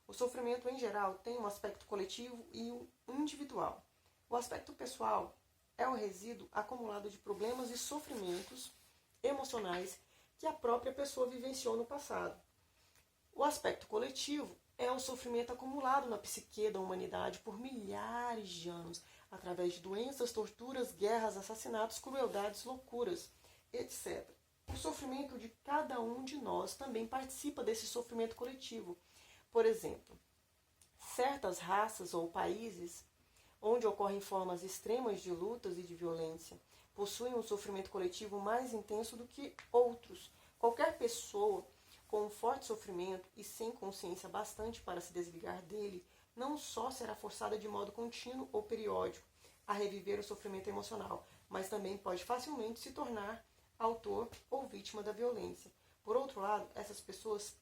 O sofrimento, em geral, tem um aspecto coletivo e um individual. O aspecto pessoal é o resíduo acumulado de problemas e sofrimentos emocionais que a própria pessoa vivenciou no passado. O aspecto coletivo é o sofrimento acumulado na psique da humanidade por milhares de anos, através de doenças, torturas, guerras, assassinatos, crueldades, loucuras, etc. O sofrimento de cada um de nós também participa desse sofrimento coletivo. Por exemplo, certas raças ou países onde ocorrem formas extremas de lutas e de violência possuem um sofrimento coletivo mais intenso do que outros. Qualquer pessoa com um forte sofrimento e sem consciência bastante para se desligar dele, não só será forçada de modo contínuo ou periódico a reviver o sofrimento emocional, mas também pode facilmente se tornar autor ou vítima da violência. Por outro lado, essas pessoas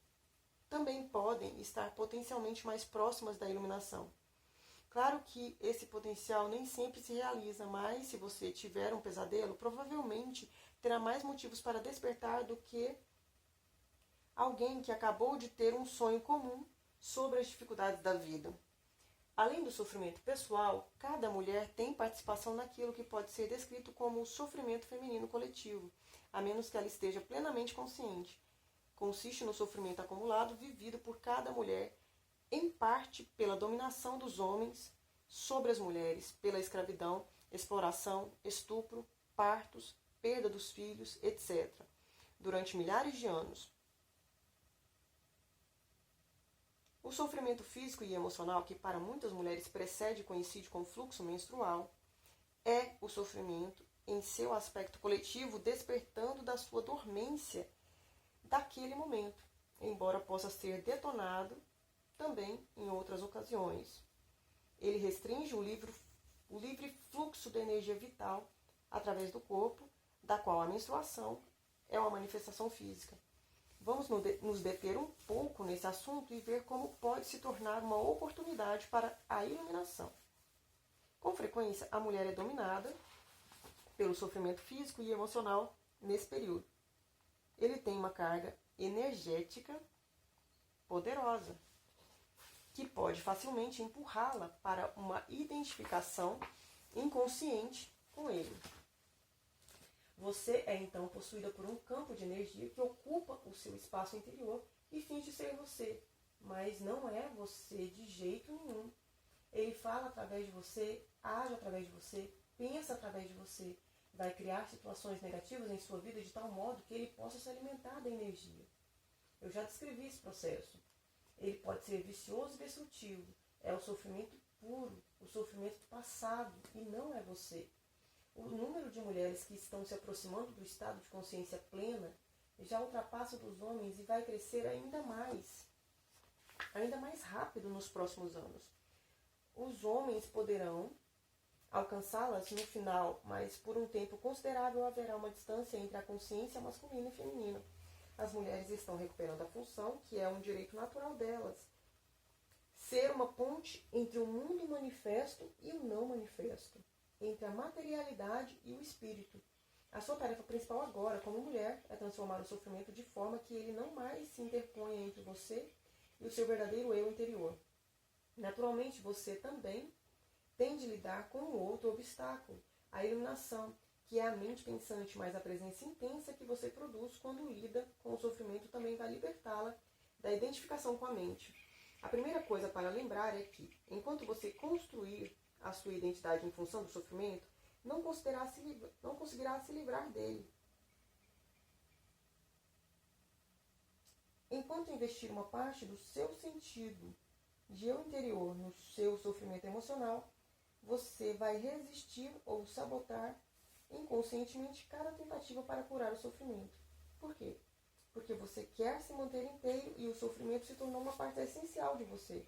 também podem estar potencialmente mais próximas da iluminação. Claro que esse potencial nem sempre se realiza, mas se você tiver um pesadelo, provavelmente terá mais motivos para despertar do que alguém que acabou de ter um sonho comum sobre as dificuldades da vida. Além do sofrimento pessoal, cada mulher tem participação naquilo que pode ser descrito como o sofrimento feminino coletivo, a menos que ela esteja plenamente consciente. Consiste no sofrimento acumulado vivido por cada mulher, em parte pela dominação dos homens sobre as mulheres, pela escravidão, exploração, estupro, partos, perda dos filhos, etc., durante milhares de anos. O sofrimento físico e emocional, que para muitas mulheres precede e coincide com o fluxo menstrual, é o sofrimento em seu aspecto coletivo, despertando da sua dormência daquele momento, embora possa ser detonado também em outras ocasiões. Ele restringe o livre fluxo da energia vital através do corpo, da qual a menstruação é uma manifestação física. Vamos nos deter um pouco nesse assunto e ver como pode se tornar uma oportunidade para a iluminação. Com frequência, a mulher é dominada pelo sofrimento físico e emocional nesse período. Ele tem uma carga energética poderosa, que pode facilmente empurrá-la para uma identificação inconsciente com ele. Você é então possuída por um campo de energia que ocupa o seu espaço interior e finge ser você, mas não é você de jeito nenhum. Ele fala através de você, age através de você, pensa através de você, vai criar situações negativas em sua vida de tal modo que ele possa se alimentar da energia. Eu já descrevi esse processo. Ele pode ser vicioso e destrutivo. É o sofrimento puro, o sofrimento do passado, e não é você. O número de mulheres que estão se aproximando do estado de consciência plena já ultrapassa dos homens e vai crescer ainda mais rápido nos próximos anos. Os homens poderão alcançá-las no final, mas por um tempo considerável haverá uma distância entre a consciência masculina e feminina. As mulheres estão recuperando a função, que é um direito natural delas, ser uma ponte entre o mundo manifesto e o não manifesto, entre a materialidade e o espírito. A sua tarefa principal agora, como mulher, é transformar o sofrimento de forma que ele não mais se interponha entre você e o seu verdadeiro eu interior. Naturalmente, você também tem de lidar com um outro obstáculo, a iluminação, que é a mente pensante, mas a presença intensa que você produz quando lida com o sofrimento também vai libertá-la da identificação com a mente. A primeira coisa para lembrar é que, enquanto você construir a sua identidade em função do sofrimento, não conseguirá se livrar dele. Enquanto investir uma parte do seu sentido de eu interior no seu sofrimento emocional, você vai resistir ou sabotar inconscientemente cada tentativa para curar o sofrimento. Por quê? Porque você quer se manter inteiro e o sofrimento se tornou uma parte essencial de você.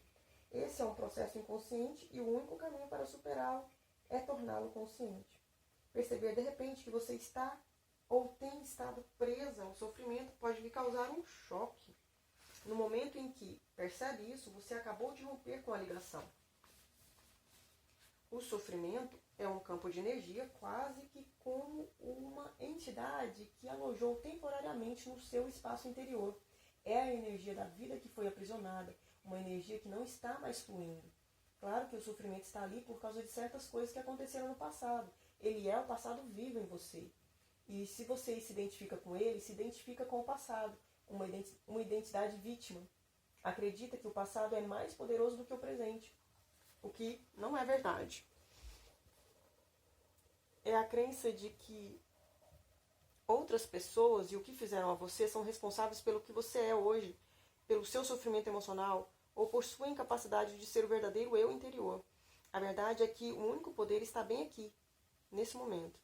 Esse é um processo inconsciente e o único caminho para superá-lo é torná-lo consciente. Perceber de repente que você está ou tem estado presa ao sofrimento pode lhe causar um choque. No momento em que percebe isso, você acabou de romper com a ligação. O sofrimento é um campo de energia quase que como uma entidade que alojou temporariamente no seu espaço interior. É a energia da vida que foi aprisionada, uma energia que não está mais fluindo. Claro que o sofrimento está ali por causa de certas coisas que aconteceram no passado. Ele é o passado vivo em você. E se você se identifica com ele, se identifica com o passado, uma identidade vítima. Acredita que o passado é mais poderoso do que o presente, o que não é verdade. É a crença de que outras pessoas e o que fizeram a você são responsáveis pelo que você é hoje, pelo seu sofrimento emocional ou por sua incapacidade de ser o verdadeiro eu interior. A verdade é que o único poder está bem aqui, nesse momento.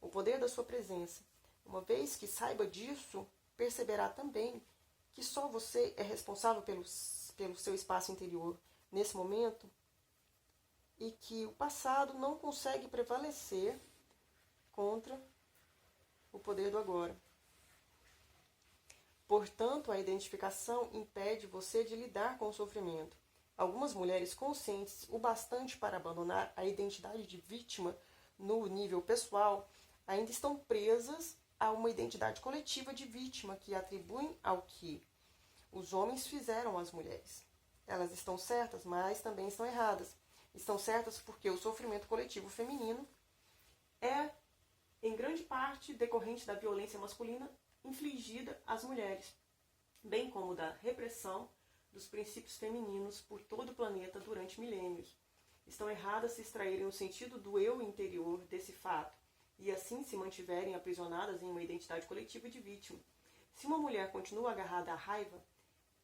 O poder da sua presença. Uma vez que saiba disso, perceberá também que só você é responsável pelo seu espaço interior nesse momento e que o passado não consegue prevalecer contra o poder do agora. Portanto, a identificação impede você de lidar com o sofrimento. Algumas mulheres conscientes o bastante para abandonar a identidade de vítima no nível pessoal ainda estão presas a uma identidade coletiva de vítima que atribuem ao que os homens fizeram às mulheres. Elas estão certas, mas também estão erradas. Estão certas porque o sofrimento coletivo feminino é, em grande parte, decorrente da violência masculina infligida às mulheres, bem como da repressão dos princípios femininos por todo o planeta durante milênios. Estão erradas se extraírem o sentido do eu interior desse fato e assim se mantiverem aprisionadas em uma identidade coletiva de vítima. Se uma mulher continua agarrada à raiva,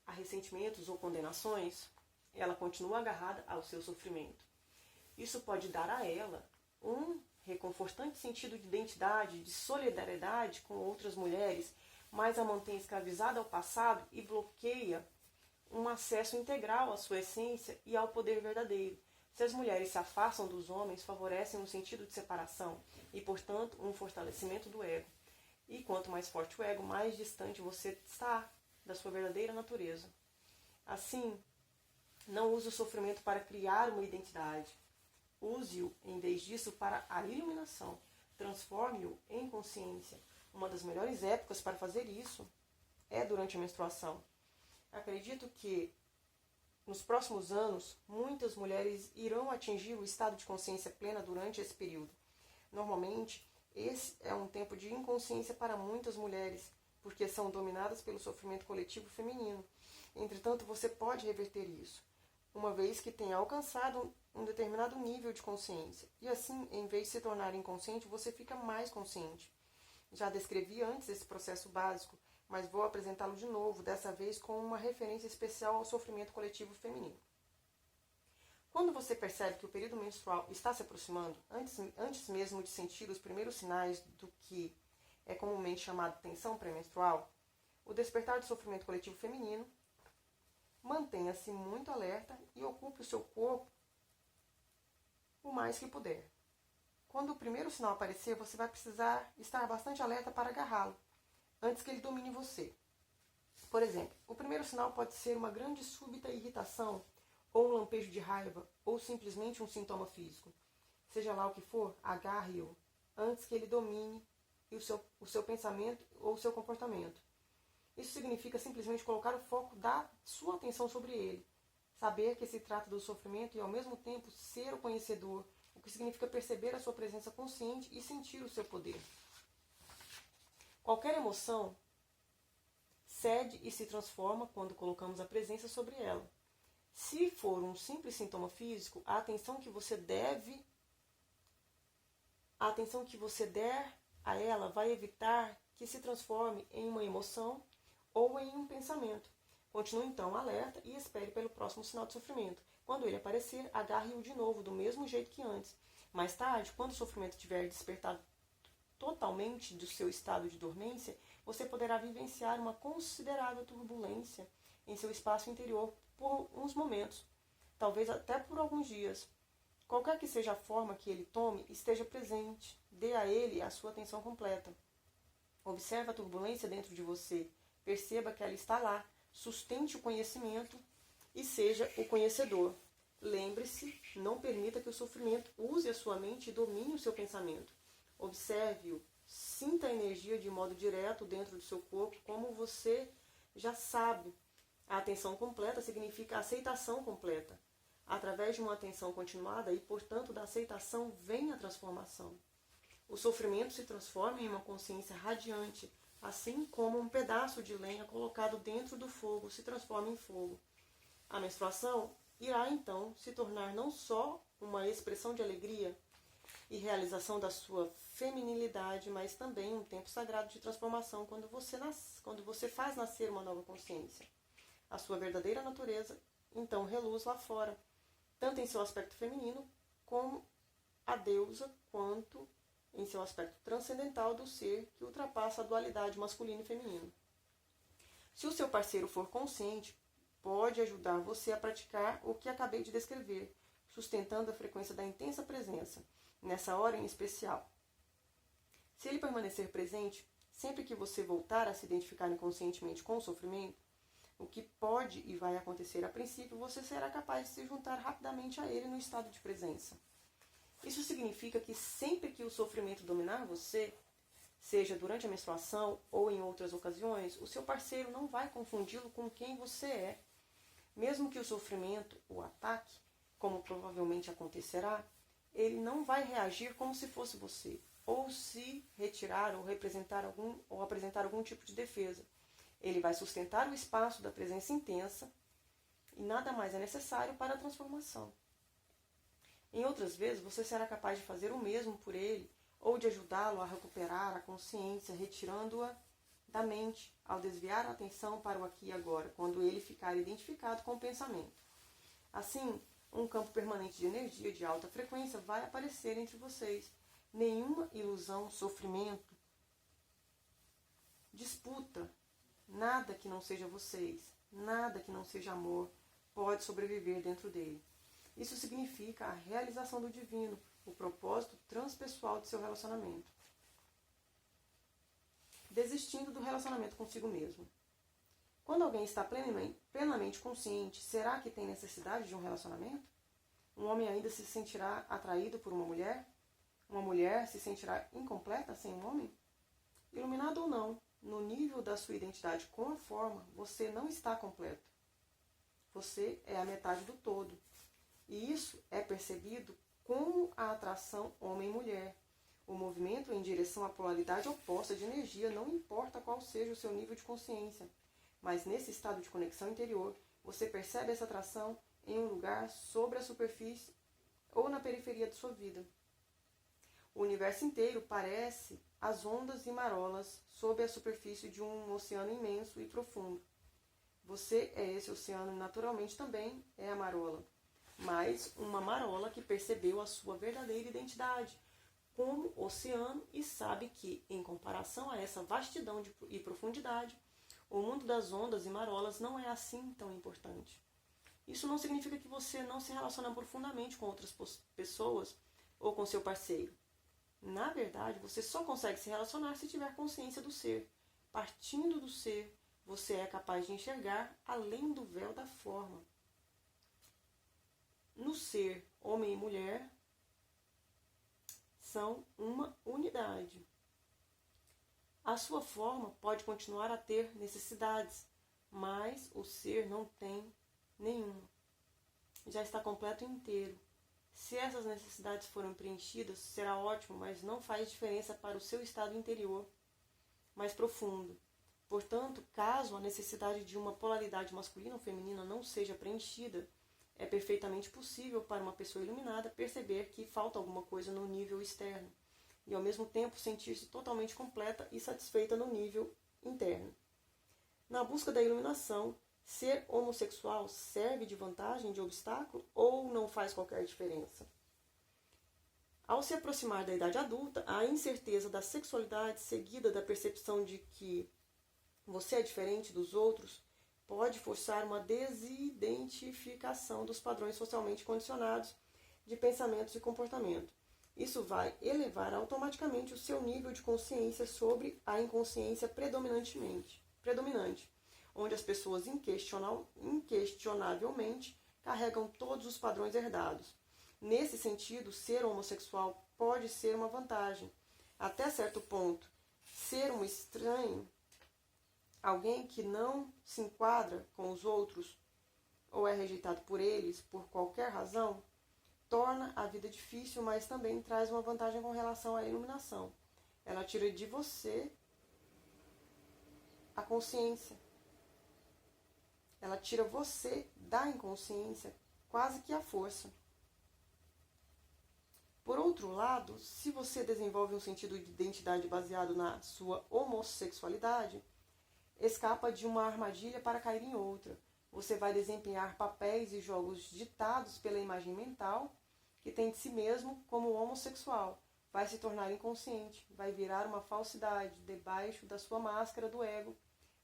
a ressentimentos ou condenações, ela continua agarrada ao seu sofrimento. Isso pode dar a ela um reconfortante sentido de identidade, de solidariedade com outras mulheres, mas a mantém escravizada ao passado e bloqueia um acesso integral à sua essência e ao poder verdadeiro. Se as mulheres se afastam dos homens, favorecem um sentido de separação e, portanto, um fortalecimento do ego. E quanto mais forte o ego, mais distante você está da sua verdadeira natureza. Assim, não use o sofrimento para criar uma identidade. Use-o, em vez disso, para a iluminação. Transforme-o em consciência. Uma das melhores épocas para fazer isso é durante a menstruação. Acredito que, nos próximos anos, muitas mulheres irão atingir o estado de consciência plena durante esse período. Normalmente, esse é um tempo de inconsciência para muitas mulheres, porque são dominadas pelo sofrimento coletivo feminino. Entretanto, você pode reverter isso, uma vez que tenha alcançado um determinado nível de consciência. E assim, em vez de se tornar inconsciente, você fica mais consciente. Já descrevi antes esse processo básico, mas vou apresentá-lo de novo, dessa vez com uma referência especial ao sofrimento coletivo feminino. Quando você percebe que o período menstrual está se aproximando, antes mesmo de sentir os primeiros sinais do que é comumente chamado tensão pré-menstrual, o despertar do sofrimento coletivo feminino, mantenha-se muito alerta e ocupe o seu corpo o mais que puder. Quando o primeiro sinal aparecer, você vai precisar estar bastante alerta para agarrá-lo, antes que ele domine você. Por exemplo, o primeiro sinal pode ser uma grande súbita irritação, ou um lampejo de raiva, ou simplesmente um sintoma físico. Seja lá o que for, agarre-o antes que ele domine o seu pensamento ou o seu comportamento. Isso significa simplesmente colocar o foco da sua atenção sobre ele. Saber que se trata do sofrimento e, ao mesmo tempo, ser o conhecedor, o que significa perceber a sua presença consciente e sentir o seu poder. Qualquer emoção cede e se transforma quando colocamos a presença sobre ela. Se for um simples sintoma físico, a atenção que você der a ela vai evitar que se transforme em uma emoção ou em um pensamento. Continue então alerta e espere pelo próximo sinal de sofrimento. Quando ele aparecer, agarre-o de novo, do mesmo jeito que antes. Mais tarde, quando o sofrimento tiver despertado totalmente do seu estado de dormência, você poderá vivenciar uma considerável turbulência em seu espaço interior por uns momentos, talvez até por alguns dias. Qualquer que seja a forma que ele tome, esteja presente, dê a ele a sua atenção completa. Observe a turbulência dentro de você, perceba que ela está lá, sustente o conhecimento e seja o conhecedor. Lembre-se, não permita que o sofrimento use a sua mente e domine o seu pensamento. Observe-o, sinta a energia de modo direto dentro do seu corpo, como você já sabe. A atenção completa significa aceitação completa. Através de uma atenção continuada e, portanto, da aceitação, vem a transformação. O sofrimento se transforma em uma consciência radiante, assim como um pedaço de lenha colocado dentro do fogo se transforma em fogo. A menstruação irá, então, se tornar não só uma expressão de alegria e realização da sua feminilidade, mas também um tempo sagrado de transformação quando você faz nascer uma nova consciência. A sua verdadeira natureza, então, reluz lá fora, tanto em seu aspecto feminino como a deusa, quanto em seu aspecto transcendental do ser que ultrapassa a dualidade masculino e feminino. Se o seu parceiro for consciente, pode ajudar você a praticar o que acabei de descrever, sustentando a frequência da intensa presença, nessa hora em especial. Se ele permanecer presente, sempre que você voltar a se identificar inconscientemente com o sofrimento, o que pode e vai acontecer a princípio, você será capaz de se juntar rapidamente a ele no estado de presença. Isso significa que sempre que o sofrimento dominar você, seja durante a menstruação ou em outras ocasiões, o seu parceiro não vai confundi-lo com quem você é. Mesmo que o sofrimento o ataque, como provavelmente acontecerá, ele não vai reagir como se fosse você, ou se retirar ou apresentar algum tipo de defesa. Ele vai sustentar o espaço da presença intensa e nada mais é necessário para a transformação. Em outras vezes, você será capaz de fazer o mesmo por ele ou de ajudá-lo a recuperar a consciência, retirando-a da mente, ao desviar a atenção para o aqui e agora, quando ele ficar identificado com o pensamento. Assim, um campo permanente de energia de alta frequência vai aparecer entre vocês. Nenhuma ilusão, sofrimento, disputa, nada que não seja vocês, nada que não seja amor, pode sobreviver dentro dele. Isso significa a realização do divino, o propósito transpessoal de seu relacionamento. Desistindo do relacionamento consigo mesmo. Quando alguém está plenamente consciente, será que tem necessidade de um relacionamento? Um homem ainda se sentirá atraído por uma mulher? Uma mulher se sentirá incompleta sem um homem? Iluminado ou não, no nível da sua identidade com a forma, você não está completo. Você é a metade do todo. E isso é percebido como a atração homem-mulher. O movimento em direção à polaridade oposta de energia, não importa qual seja o seu nível de consciência. Mas nesse estado de conexão interior, você percebe essa atração em um lugar sobre a superfície ou na periferia de sua vida. O universo inteiro parece as ondas e marolas sob a superfície de um oceano imenso e profundo. Você é esse oceano e naturalmente também é a marola. Mas uma marola que percebeu a sua verdadeira identidade como oceano e sabe que, em comparação a essa vastidão e profundidade, o mundo das ondas e marolas não é assim tão importante. Isso não significa que você não se relaciona profundamente com outras pessoas ou com seu parceiro. Na verdade, você só consegue se relacionar se tiver consciência do ser. Partindo do ser, você é capaz de enxergar além do véu da forma. No ser, homem e mulher são uma unidade. A sua forma pode continuar a ter necessidades, mas o ser não tem nenhuma. Já está completo e inteiro. Se essas necessidades forem preenchidas, será ótimo, mas não faz diferença para o seu estado interior mais profundo. Portanto, caso a necessidade de uma polaridade masculina ou feminina não seja preenchida, é perfeitamente possível para uma pessoa iluminada perceber que falta alguma coisa no nível externo e, ao mesmo tempo, sentir-se totalmente completa e satisfeita no nível interno. Na busca da iluminação, ser homossexual serve de vantagem, de obstáculo ou não faz qualquer diferença? Ao se aproximar da idade adulta, a incerteza da sexualidade seguida da percepção de que você é diferente dos outros pode forçar uma desidentificação dos padrões socialmente condicionados de pensamentos e comportamento. Isso vai elevar automaticamente o seu nível de consciência sobre a inconsciência predominante. onde as pessoas inquestionavelmente carregam todos os padrões herdados. Nesse sentido, ser homossexual pode ser uma vantagem. Até certo ponto, ser um estranho, alguém que não se enquadra com os outros ou é rejeitado por eles por qualquer razão, torna a vida difícil, mas também traz uma vantagem com relação à iluminação. Ela tira de você a consciência. Ela tira você da inconsciência, quase que à força. Por outro lado, se você desenvolve um sentido de identidade baseado na sua homossexualidade, escapa de uma armadilha para cair em outra. Você vai desempenhar papéis e jogos ditados pela imagem mental que tem de si mesmo como homossexual. Vai se tornar inconsciente, vai virar uma falsidade debaixo da sua máscara do ego,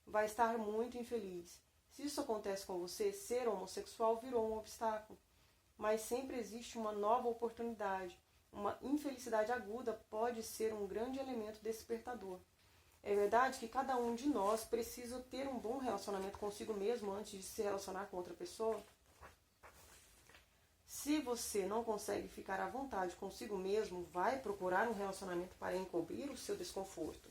vai estar muito infeliz. Se isso acontece com você, ser homossexual virou um obstáculo. Mas sempre existe uma nova oportunidade. Uma infelicidade aguda pode ser um grande elemento despertador. É verdade que cada um de nós precisa ter um bom relacionamento consigo mesmo antes de se relacionar com outra pessoa. Se você não consegue ficar à vontade consigo mesmo, vai procurar um relacionamento para encobrir o seu desconforto.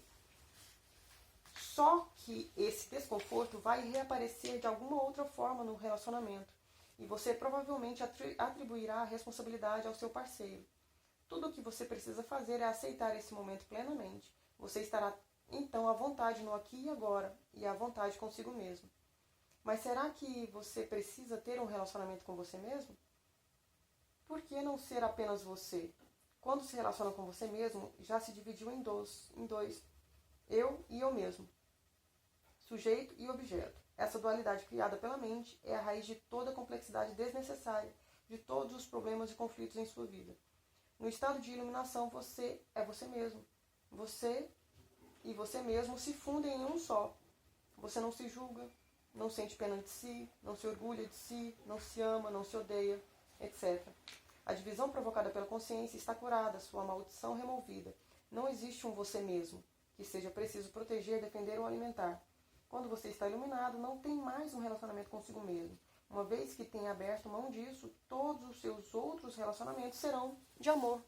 Só que esse desconforto vai reaparecer de alguma outra forma no relacionamento e você provavelmente atribuirá a responsabilidade ao seu parceiro. Tudo o que você precisa fazer é aceitar esse momento plenamente. Você estará então à vontade no aqui e agora e à vontade consigo mesmo. Mas será que você precisa ter um relacionamento com você mesmo? Por que não ser apenas você? Quando se relaciona com você mesmo, já se dividiu em dois. Eu e eu mesmo. Sujeito e objeto. Essa dualidade criada pela mente é a raiz de toda a complexidade desnecessária de todos os problemas e conflitos em sua vida. No estado de iluminação, você é você mesmo. Você e você mesmo se fundem em um só. Você não se julga, não sente pena de si, não se orgulha de si, não se ama, não se odeia, etc. A divisão provocada pela consciência está curada, sua maldição removida. Não existe um você mesmo, que seja preciso proteger, defender ou alimentar. Quando você está iluminado, não tem mais um relacionamento consigo mesmo. Uma vez que tenha aberto mão disso, todos os seus outros relacionamentos serão de amor.